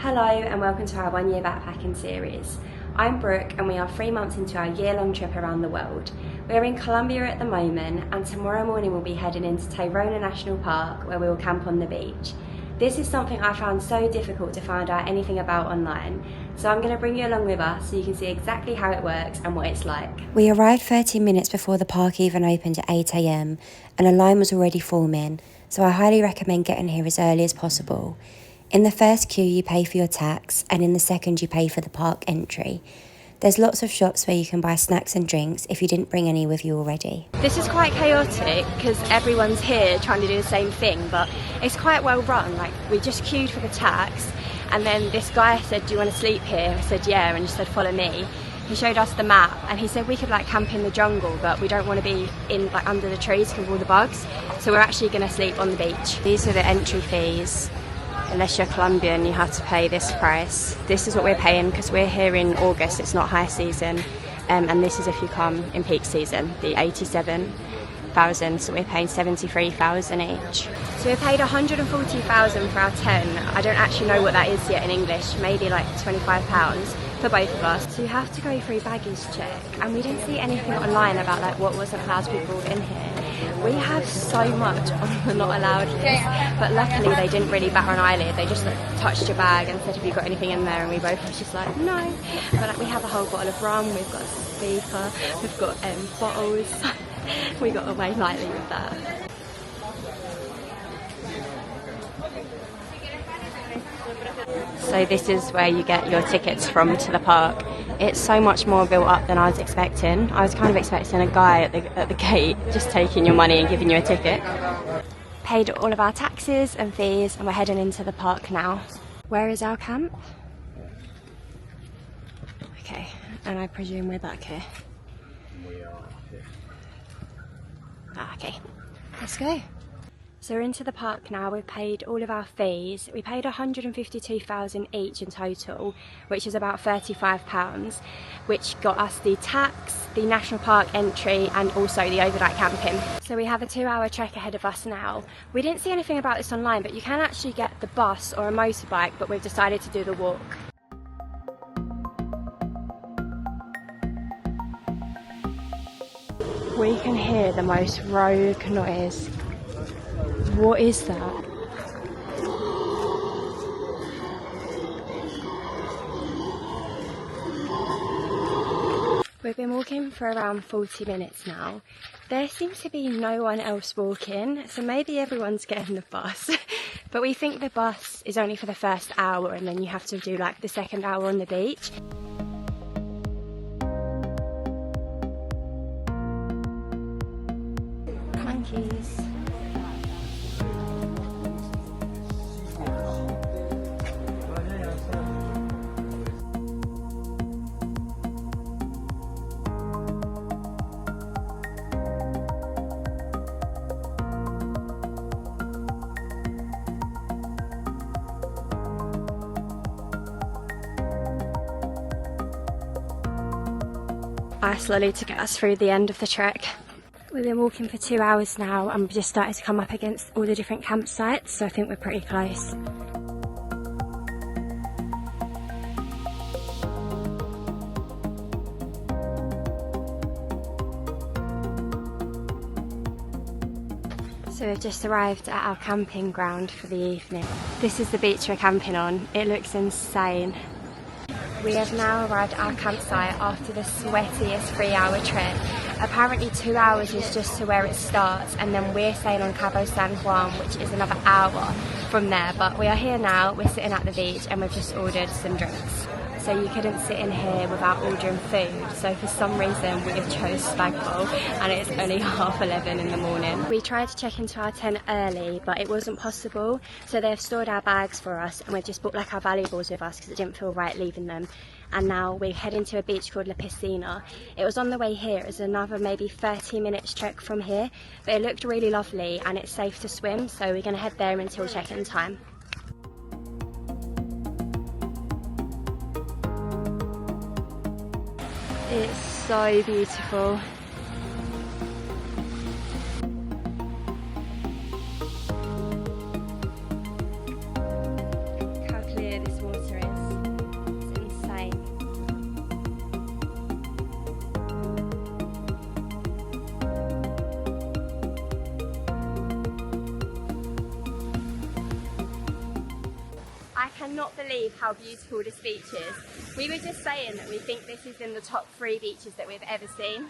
Hello and welcome to our 1 year backpacking series. I'm Brooke and we are 3 months into our year-long trip around the world. We're in Colombia at the moment and tomorrow morning we'll be heading into Tayrona National Park where we will camp on the beach. This is something I found so difficult to find out anything about online, so I'm going to bring you along with us so you can see exactly how it works and what it's like. We arrived 30 minutes before the park even opened at 8 AM and a line was already forming, so I highly recommend getting here as early as possible. In the first queue you pay for your tax and in the second you pay for the park entry. There's lots of shops where you can buy snacks and drinks if you didn't bring any with you already. This is quite chaotic because everyone's here trying to do the same thing, but it's quite well run. Like, we just queued for the tax and then this guy said, "Do you want to sleep here?" I said yeah, and he said follow me. He showed us the map and he said we could like camp in the jungle, but we don't want to be in like under the trees because of all the bugs, so we're actually going to sleep on the beach. These are the entry fees. Unless you're Colombian, you have to pay this price. This is what we're paying because we're here in August, it's not high season. And this is if you come in peak season, the 87,000, so we're paying 73,000 each. So we paid 140,000 for our tent. I don't actually know what that is yet in English, maybe like £25 for both of us. So you have to go through baggage check, and we didn't see anything online about like what wasn't allowed to be brought in here. We have so much on the not allowed list, but luckily they didn't really bat an eyelid. They just like, touched your bag and said, "Have you got anything in there?" And we both were just like, no. But like, we have a whole bottle of rum, we've got a speaker, we've got bottles. We got away lightly with that. So this is where you get your tickets from to the park. It's so much more built up than I was expecting. I was kind of expecting a guy at the gate just taking your money and giving you a ticket. Paid all of our taxes and fees and we're heading into the park now. Where is our camp? Okay, and I presume we're back here. Okay, let's go. So we're into the park now. We've paid all of our fees. We paid 152,000 each in total, which is about £35, which got us the tax, the national park entry and also the overnight camping. So we have a 2-hour trek ahead of us now. We didn't see anything about this online, but you can actually get the bus or a motorbike, but we've decided to do the walk. We can hear the most rogue noise. What is that? We've been walking for around 40 minutes now. There seems to be no one else walking, so maybe everyone's getting the bus. But we think the bus is only for the first hour and then you have to do like the second hour on the beach. Monkeys. Slowly to get us through the end of the trek. We've been walking for 2 hours now and we just started to come up against all the different campsites, so I think we're pretty close. So we've just arrived at our camping ground for the evening. This is the beach we're camping on. It looks insane. We have now arrived at our campsite after the sweatiest 3-hour trip. Apparently 2 hours is just to where it starts, and then we're staying on Cabo San Juan, which is another hour from there. But we are here now, we're sitting at the beach and we've just ordered some drinks. So you couldn't sit in here without ordering food. So for some reason we have chose spag bowl and it's only 11:30 in the morning. We tried to check into our tent early, but it wasn't possible. So they've stored our bags for us and we've just brought like our valuables with us because it didn't feel right leaving them. And now we're heading to a beach called La Piscina. It was on the way here. It was another maybe 30 minutes trek from here, but it looked really lovely and it's safe to swim. So we're gonna head there until check-in time. It's so beautiful. How clear this water is. I cannot believe how beautiful this beach is. We were just saying that we think this is in the top 3 beaches that we've ever seen.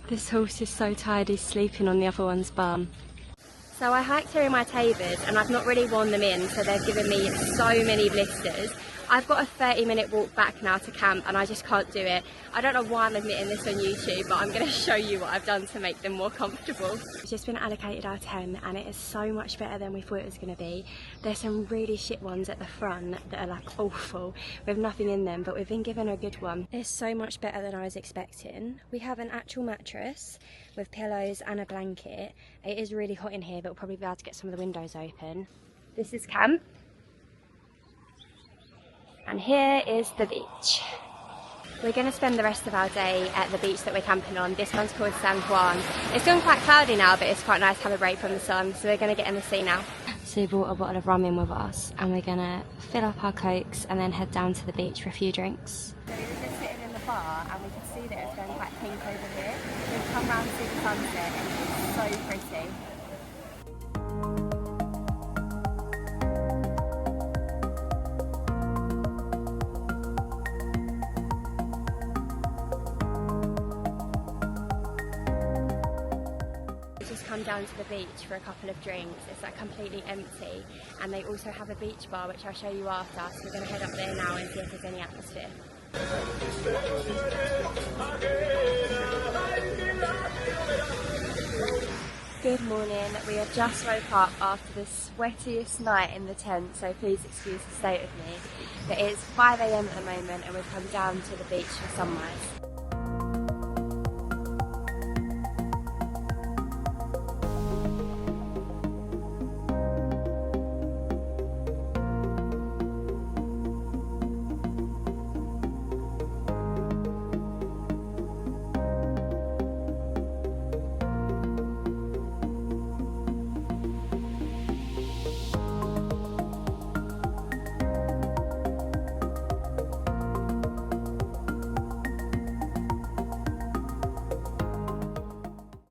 This horse is so tired, he's sleeping on the other one's bum. So I hiked here in my Taybas and I've not really worn them in, so they've given me so many blisters. I've got a 30-minute walk back now to camp and I just can't do it. I don't know why I'm admitting this on YouTube, but I'm going to show you what I've done to make them more comfortable. It's just been allocated our tent and it is so much better than we thought it was going to be. There's some really shit ones at the front that are like awful with nothing in them, but we've been given a good one. It's so much better than I was expecting. We have an actual mattress with pillows and a blanket. It is really hot in here, but we'll probably be able to get some of the windows open. This is camp. And here is the beach. We're going to spend the rest of our day at the beach that we're camping on. This one's called San Juan. It's gone quite cloudy now, but it's quite nice to have a break from the sun, so we're going to get in the sea now. So we brought a bottle of rum in with us and we're going to fill up our cokes and then head down to the beach for a few drinks. So we were just sitting in the bar and we could see that it's going quite pink over here. We've come round to see the sunset and it's so pretty. Come down to the beach for a couple of drinks. It's like completely empty and they also have a beach bar which I'll show you after, so we're going to head up there now and see if there's any atmosphere. Good morning, we have just woke up after the sweatiest night in the tent, so please excuse the state of me. But it's 5 AM at the moment and we've come down to the beach for sunrise.